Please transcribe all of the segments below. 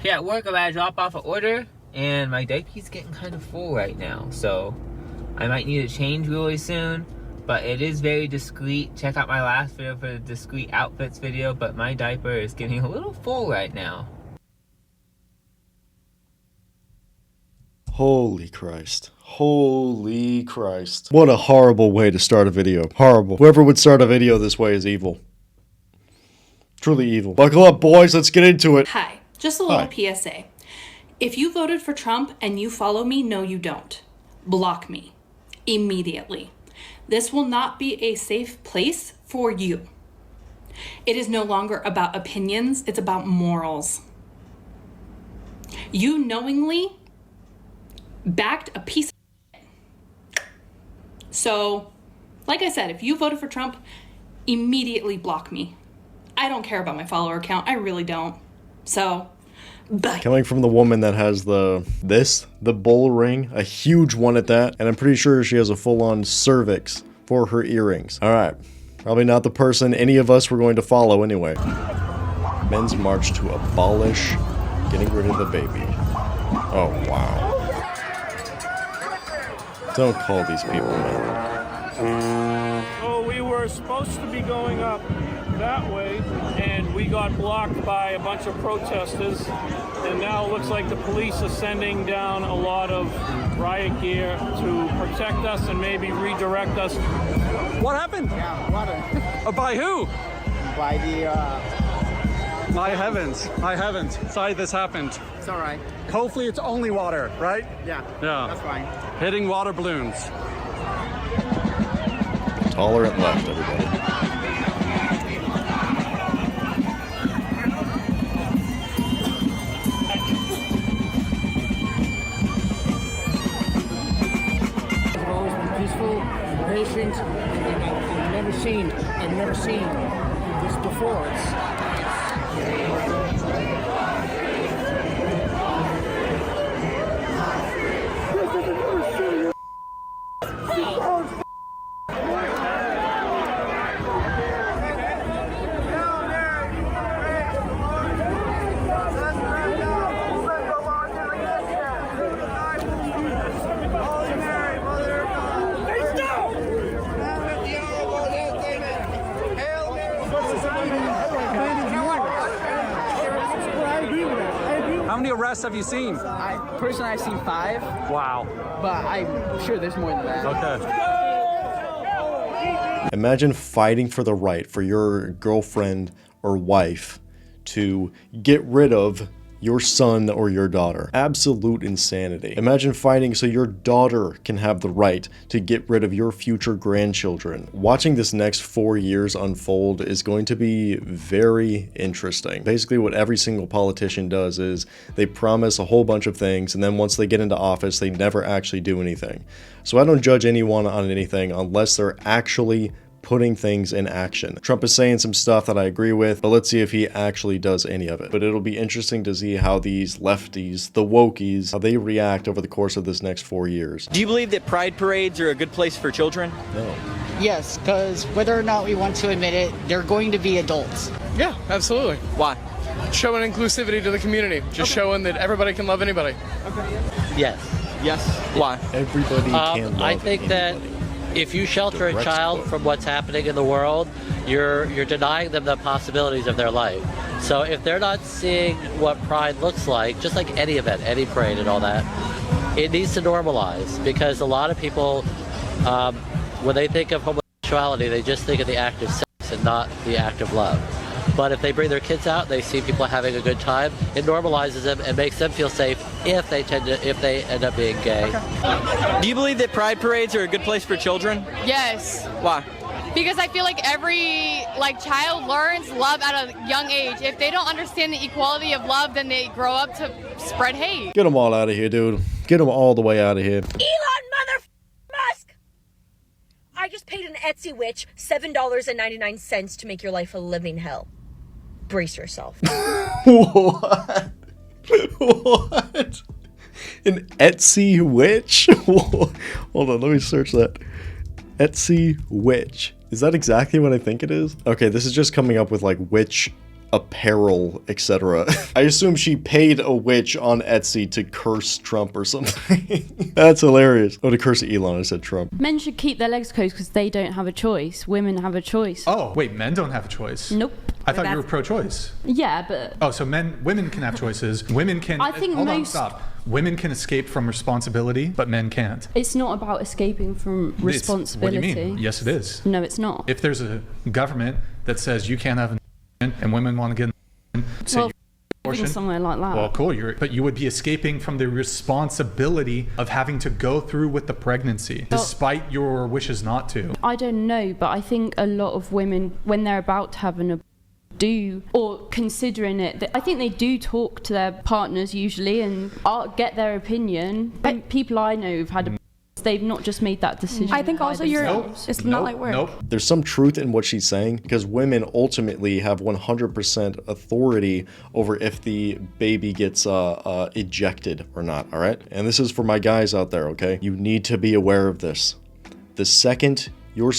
Here at work, I'm about to drop off an order, and my diaper's getting kind of full right now, so I might need to change really soon, but it is very discreet. Check out my last video for the discreet outfits video, but my diaper is getting a little full right now. Holy Christ. Holy Christ. What a horrible way to start a video. Horrible. Whoever would start a video this way is evil. Truly evil. Buckle up, boys. Let's get into it. Hi. Just a little PSA. If you voted for Trump and you follow me, no you don't. Block me. Immediately. This will not be a safe place for you. It is no longer about opinions. It's about morals. You knowingly backed a piece of shit. So, like I said, if you voted for Trump, immediately block me. I don't care about my follower count. I really don't. So, bye. Coming from the woman that has the bull ring, a huge one at that, and I'm pretty sure she has a full-on cervix for her earrings. Alright, probably not the person any of us were going to follow anyway. Men's march to abolish getting rid of the baby. Oh, wow. Don't call these people men. Oh, we were supposed to be going up that way, and we got blocked by a bunch of protesters, and now it looks like the police are sending down a lot of riot gear to protect us and maybe redirect us. What happened? Yeah, water. By who? By the, My heavens. I haven't. Sorry this happened. It's alright. Hopefully it's only water, right? Yeah. Yeah. That's fine. Hitting water balloons. Tolerant left, everybody. I've always been peaceful, patient, and I've never seen this before. How many arrests have you seen? Personally, I've seen 5, Wow. but I'm sure there's more than that. Okay. Imagine fighting for the right for your girlfriend or wife to get rid of your son or your daughter. Absolute insanity. Imagine fighting so your daughter can have the right to get rid of your future grandchildren. Watching this next 4 years unfold is going to be very interesting. Basically what every single politician does is they promise a whole bunch of things, and then once they get into office they never actually do anything. So I don't judge anyone on anything unless they're actually putting things in action. Trump is saying some stuff that I agree with, but let's see if he actually does any of it. But it'll be interesting to see how these lefties, the wokies, how they react over the course of this next 4 years. Do you believe that pride parades are a good place for children? No. Yes, because whether or not we want to admit it, they're going to be adults. Yeah, absolutely. Why? Showing inclusivity to the community. Just showing that everybody can love anybody. Yes. Yes. Why? Everybody can love I think that if you shelter a child from what's happening in the world, you're denying them the possibilities of their life. So if they're not seeing what pride looks like, just like any event, any parade and all that, it needs to normalize, because a lot of people, when they think of homosexuality, they just think of the act of sex and not the act of love. But if they bring their kids out, they see people having a good time, it normalizes them and makes them feel safe if they end up being gay. Do you believe that pride parades are a good place for children? Yes. Why? Because I feel like every child learns love at a young age. If they don't understand the equality of love, then they grow up to spread hate. Get them all out of here, dude. Get them all the way out of here. Elon Musk! I just paid an Etsy witch $7.99 to make your life a living hell. Brace yourself. What? What? An Etsy witch? Hold on, let me search that. Etsy witch. Is that exactly what I think it is? Okay, this is just coming up with like witch apparel, etc. I assume she paid a witch on Etsy to curse Trump or something. That's hilarious. Oh, to curse Elon, I said Trump. Men should keep their legs closed because they don't have a choice. Women have a choice. Oh, wait, men don't have a choice? Nope. I thought you were pro-choice. Yeah, but... Oh, so women can have choices. Women can... I think hold on, most... stop. Women can escape from responsibility, but men can't. It's not about escaping from responsibility. What do you mean? Yes, it is. No, it's not. If there's a government that says you can't have an and women want to get an well, abortion, somewhere like that. Well, cool. But you would be escaping from the responsibility of having to go through with the pregnancy, despite your wishes not to. I don't know, but I think a lot of women, when they're about to have an abortion, or considering it, I think they do talk to their partners usually and get their opinion. And people I know who've had they've not just made that decision. I think also it's not like work. There's some truth in what she's saying, because women ultimately have 100% authority over if the baby gets ejected or not, all right? And this is for my guys out there, okay? You need to be aware of this. The second your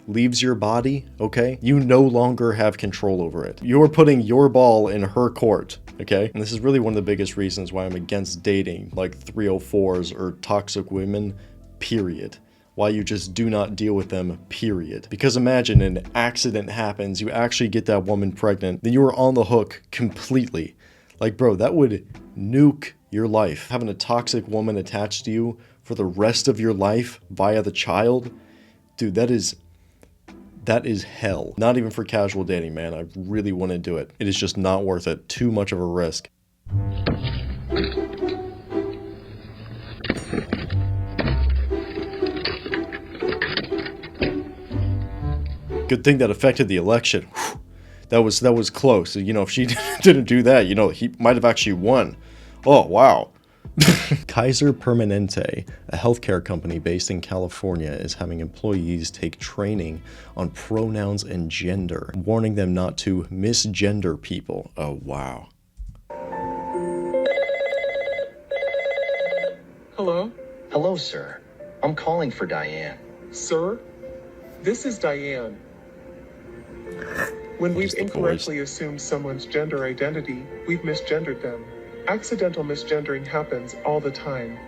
leaves your body, okay, you no longer have control over it. You're putting your ball in her court, okay? And this is really one of the biggest reasons why I'm against dating like 304s or toxic women, period. Why you just do not deal with them, period. Because imagine an accident happens, you actually get that woman pregnant, then you are on the hook completely. Like, bro, that would nuke your life. Having a toxic woman attached to you for the rest of your life via the child, dude, that is hell. Not even for casual dating, man. I really want to do it. It is just not worth it. Too much of a risk. Good thing that affected the election. Whew. That was close. You know, if she didn't do that, you know, he might have actually won. Oh, wow. Kaiser Permanente, a healthcare company based in California, is having employees take training on pronouns and gender, warning them not to misgender people. Oh, wow. Hello? Hello, sir. I'm calling for Diane. Sir? This is Diane. When we've incorrectly assumed someone's gender identity, we've misgendered them. Accidental misgendering happens all the time.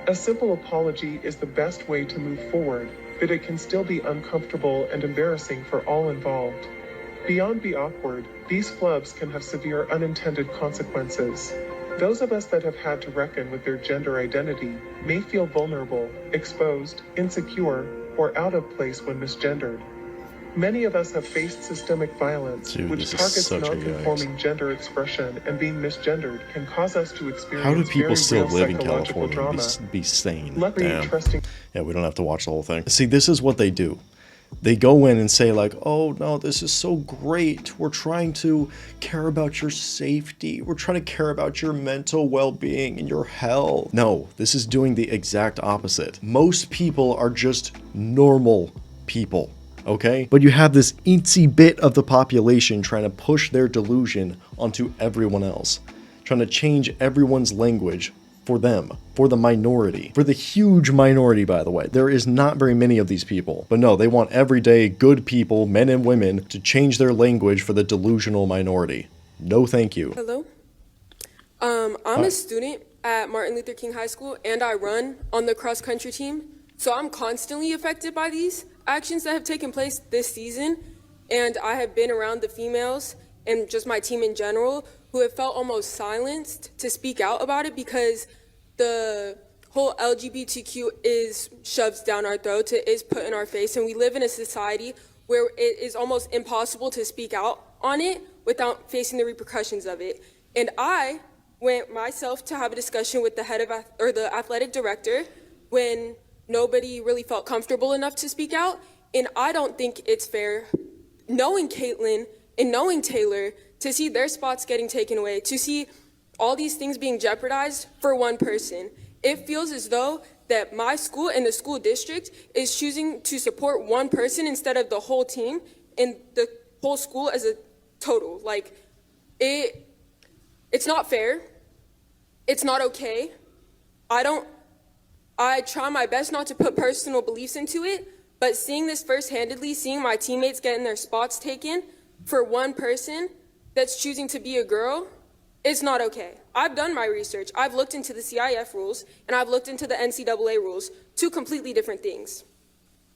A simple apology is the best way to move forward, but it can still be uncomfortable and embarrassing for all involved. Beyond the awkward, these flubs can have severe unintended consequences. Those of us that have had to reckon with their gender identity may feel vulnerable, exposed, insecure, or out of place when misgendered. Many of us have faced systemic violence, which targets non-conforming gender expression, and being misgendered can cause us to experience How do people still live in psychological California drama. and be sane? Luckily, Damn. Yeah, we don't have to watch the whole thing. See, this is what they do. They go in and say like, oh no, this is so great. We're trying to care about your safety. We're trying to care about your mental well-being and your health. No, this is doing the exact opposite. Most people are just normal people. Okay? But you have this itsy bit of the population trying to push their delusion onto everyone else. Trying to change everyone's language for them, for the minority, for the huge minority, by the way. There is not very many of these people. But no, they want everyday good people, men and women, to change their language for the delusional minority. No thank you. Hello? I'm a student at Martin Luther King High School, and I run on the cross-country team. So I'm constantly affected by these actions that have taken place this season, and I have been around the females and just my team in general who have felt almost silenced to speak out about it because the whole LGBTQ is shoved down our throats, it is put in our face, and we live in a society where it is almost impossible to speak out on it without facing the repercussions of it. And I went myself to have a discussion with the head of the athletic director when nobody really felt comfortable enough to speak out, and I don't think it's fair, knowing Caitlin and knowing Taylor, to see their spots getting taken away, to see all these things being jeopardized for one person. It feels as though that my school and the school district is choosing to support one person instead of the whole team and the whole school as a total. Like, it's not fair. It's not okay. I try my best not to put personal beliefs into it, but seeing this first-handedly, seeing my teammates getting their spots taken for one person, that's choosing to be a girl is not okay. I've done my research. I've looked into the CIF rules and I've looked into the NCAA rules, two completely different things.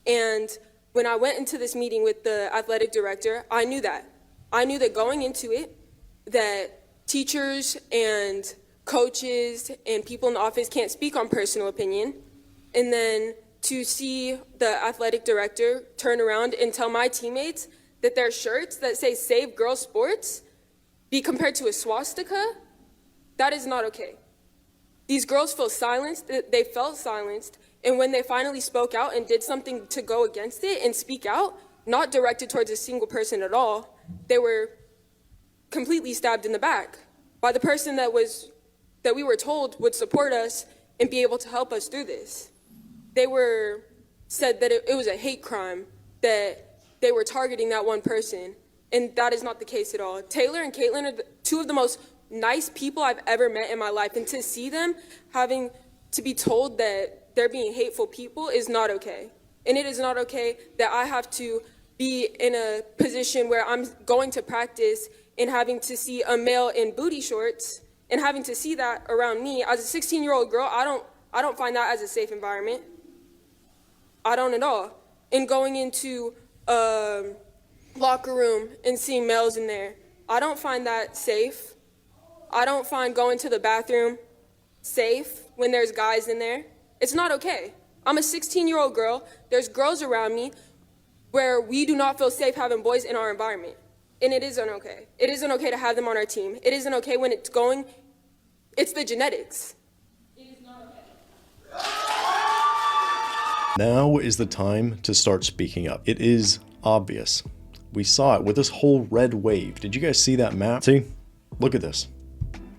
And when I went into this meeting with the athletic director, I knew that. I knew that going into it, that teachers and coaches and people in the office can't speak on personal opinion. And then to see the athletic director turn around and tell my teammates that their shirts that say Save Girls Sports be compared to a swastika, that is not okay. These girls feel silenced, they felt silenced, and when they finally spoke out and did something to go against it and speak out, not directed towards a single person at all, they were completely stabbed in the back by the person that we were told would support us and be able to help us through this. They were said that it was a hate crime, that they were targeting that one person, and that is not the case at all. Taylor and Caitlin are two of the most nice people I've ever met in my life, and to see them having to be told that they're being hateful people is not okay. And it is not okay that I have to be in a position where I'm going to practice and having to see a male in booty shorts and having to see that around me. As a 16-year-old girl, I don't find that as a safe environment. I don't at all. And going into locker room and seeing males in there, I don't find that safe. I don't find going to the bathroom safe when there's guys in there. It's not okay. I'm a 16-year-old girl. There's girls around me where we do not feel safe having boys in our environment. And it isn't okay. It isn't okay to have them on our team. It isn't okay when it's the genetics. It is not okay. Now is the time to start speaking up. It is obvious. We saw it with this whole red wave. Did you guys see that map? See? Look at this.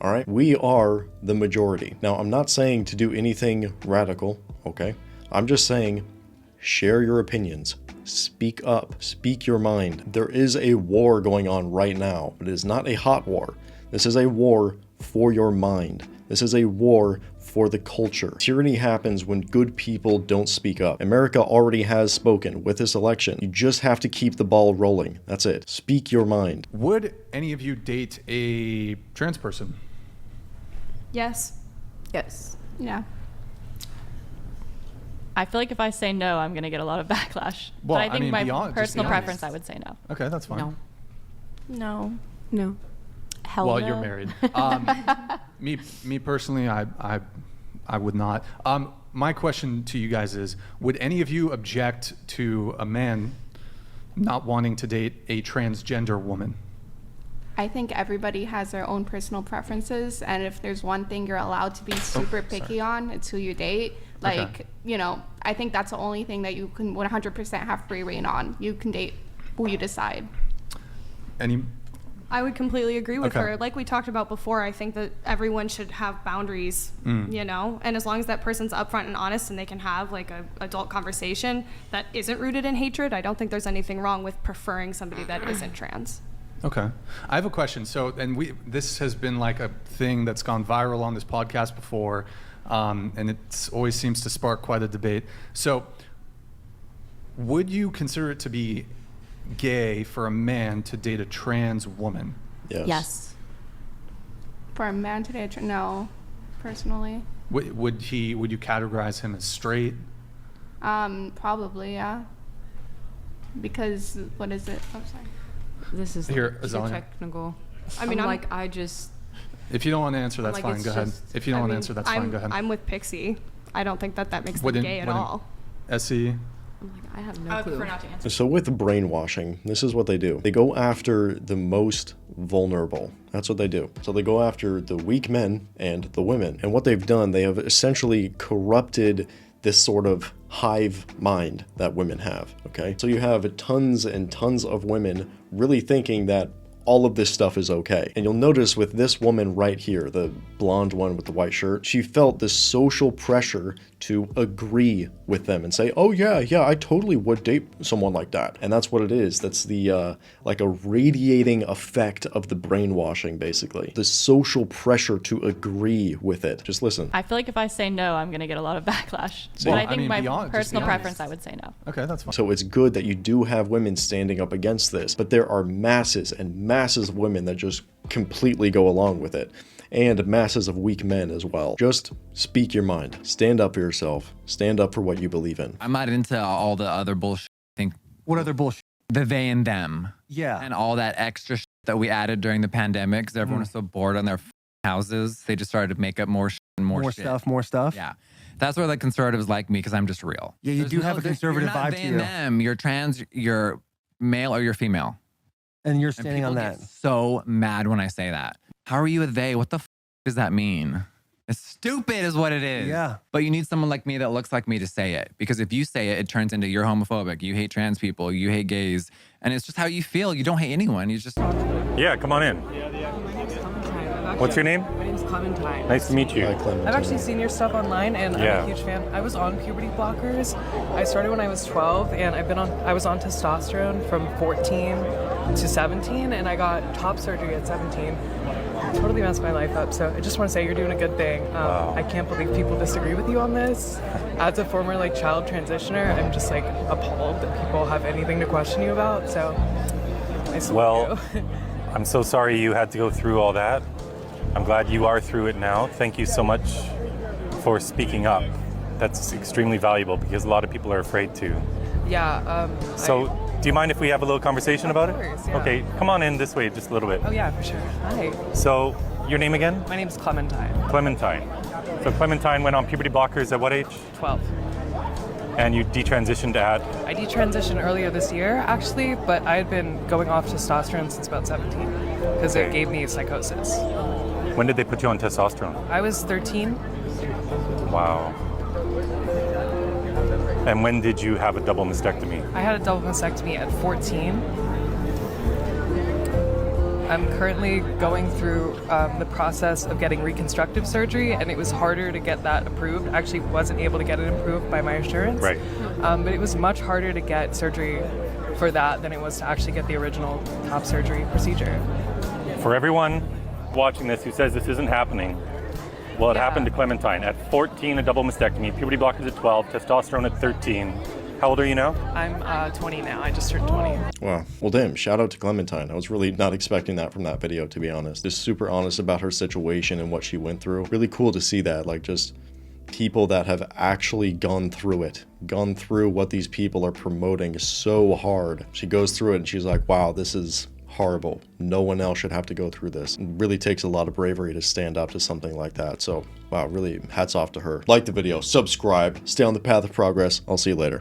All right? We are the majority. Now, I'm not saying to do anything radical, okay? I'm just saying share your opinions. Speak up. Speak your mind. There is a war going on right now, but it is not a hot war. This is a war for your mind. This is a war for the culture. Tyranny happens when good people don't speak up. America already has spoken with this election. You just have to keep the ball rolling. That's it. Speak your mind. Would any of you date a trans person? Yes. Yes. Yeah. I feel like if I say no, I'm going to get a lot of backlash. Well, but I think my personal be preference, I would say no. Okay, that's fine. No. No. No. Hell well, no. you're married. Me personally, I would not. My question to you guys is, would any of you object to a man not wanting to date a transgender woman? I think everybody has their own personal preferences, and if there's one thing you're allowed to be super picky on, it's who you date. Like, Okay. you know, I think that's the only thing that you can 100% have free reign on. You can date who you decide. Any? I would completely agree with Okay. her. Like we talked about before, I think that everyone should have boundaries, you know? And as long as that person's upfront and honest and they can have like a adult conversation that isn't rooted in hatred, I don't think there's anything wrong with preferring somebody that isn't trans. Okay. I have a question. So, and this has been like a thing that's gone viral on this podcast before, and it always seems to spark quite a debate. So, would you consider it to be gay for a man to date a trans woman? Yes. Yes. For a man to date, no, personally. Would you categorize him as straight? Probably, yeah. Because, what is it? Oh, sorry. This is Here, like, Azalea. technical. I mean, I just. If you don't want to answer, that's like, fine. it's Go ahead. just- If you don't want to answer, that's fine. Go ahead. I'm with Pixie. I don't think that makes them Wouldn't- gay at wouldn't- all. SE? I have no I would clue. prefer not to answer. So with brainwashing, this is what they do. They go after the most vulnerable. That's what they do. So they go after the weak men and the women. And what they've done, they have essentially corrupted this sort of hive mind that women have, okay? So you have tons and tons of women really thinking that all of this stuff is okay. And you'll notice with this woman right here, the blonde one with the white shirt, she felt this social pressure to agree with them and say, oh yeah, I totally would date someone like that. And that's what it is. That's the, like a radiating effect of the brainwashing, basically. The social pressure to agree with it. Just listen. I feel like if I say no, I'm going to get a lot of backlash. See? But Well, I think my personal preference, I would say no. Okay, that's fine. So it's good that you do have women standing up against this, but there are masses and masses of women that just completely go along with it, and masses of weak men as well. Just speak your mind. Stand up for yourself. Stand up for what you believe in. I'm not into all the other bullshit. What other bullshit? The they and them. Yeah. And all that extra shit that we added during the pandemic because everyone was so bored on their houses. They just started to make up more shit and more shit. More stuff. Yeah. That's where the conservatives like me because I'm just real. Yeah, you do have a conservative vibe to you. You're not they and them. You're trans, you're male, or you're female. And you're standing on that. Get so mad when I say that. How are you a they? What the f does that mean? It's stupid is what it is. Yeah. But you need someone like me that looks like me to say it. Because if you say it, it turns into you're homophobic. You hate trans people. You hate gays. And it's just how you feel. You don't hate anyone. You just... Yeah, come on in. What's your name? My name's Clementine. Nice to meet you. I've actually seen your stuff online, and I'm Yeah. a huge fan. I was on puberty blockers. I started when I was 12, and I was on testosterone from 14 to 17, and I got top surgery at 17. Totally messed my life up. So I just want to say you're doing a good thing. I can't believe people disagree with you on this. As a former child transitioner, I'm just appalled that people have anything to question you about. So I salute you. I'm so sorry you had to go through all that. I'm glad you are through it now. Thank you so much for speaking up. That's extremely valuable because a lot of people are afraid to. Yeah. Do you mind if we have a little conversation about it? Course, yeah. Okay, come on in this way just a little bit. Oh yeah, for sure. Hi. So, your name again? My name's Clementine. Clementine. So Clementine went on puberty blockers at what age? 12. And you detransitioned at? I detransitioned earlier this year, actually, but I had been going off testosterone since about 17 because it gave me psychosis. When did they put you on testosterone? I was 13. Wow. And when did you have a double mastectomy? I had a double mastectomy at 14. I'm currently going through the process of getting reconstructive surgery, and it was harder to get that approved. I actually wasn't able to get it approved by my insurance. Right. But it was much harder to get surgery for that than it was to actually get the original top surgery procedure. For everyone watching this who says this isn't happening, well, it happened to Clementine. At 14, a double mastectomy, puberty blockers at 12, testosterone at 13. How old are you now? I'm 20 now. I just turned 20. Wow. Well, damn, shout out to Clementine. I was really not expecting that from that video, to be honest. Just super honest about her situation and what she went through. Really cool to see that, just people that have actually gone through it, gone through what these people are promoting so hard. She goes through it and she's like, wow, this is horrible. No one else should have to go through this. It really takes a lot of bravery to stand up to something like that. So, wow, really hats off to her. Like the video, subscribe, stay on the path of progress. I'll see you later.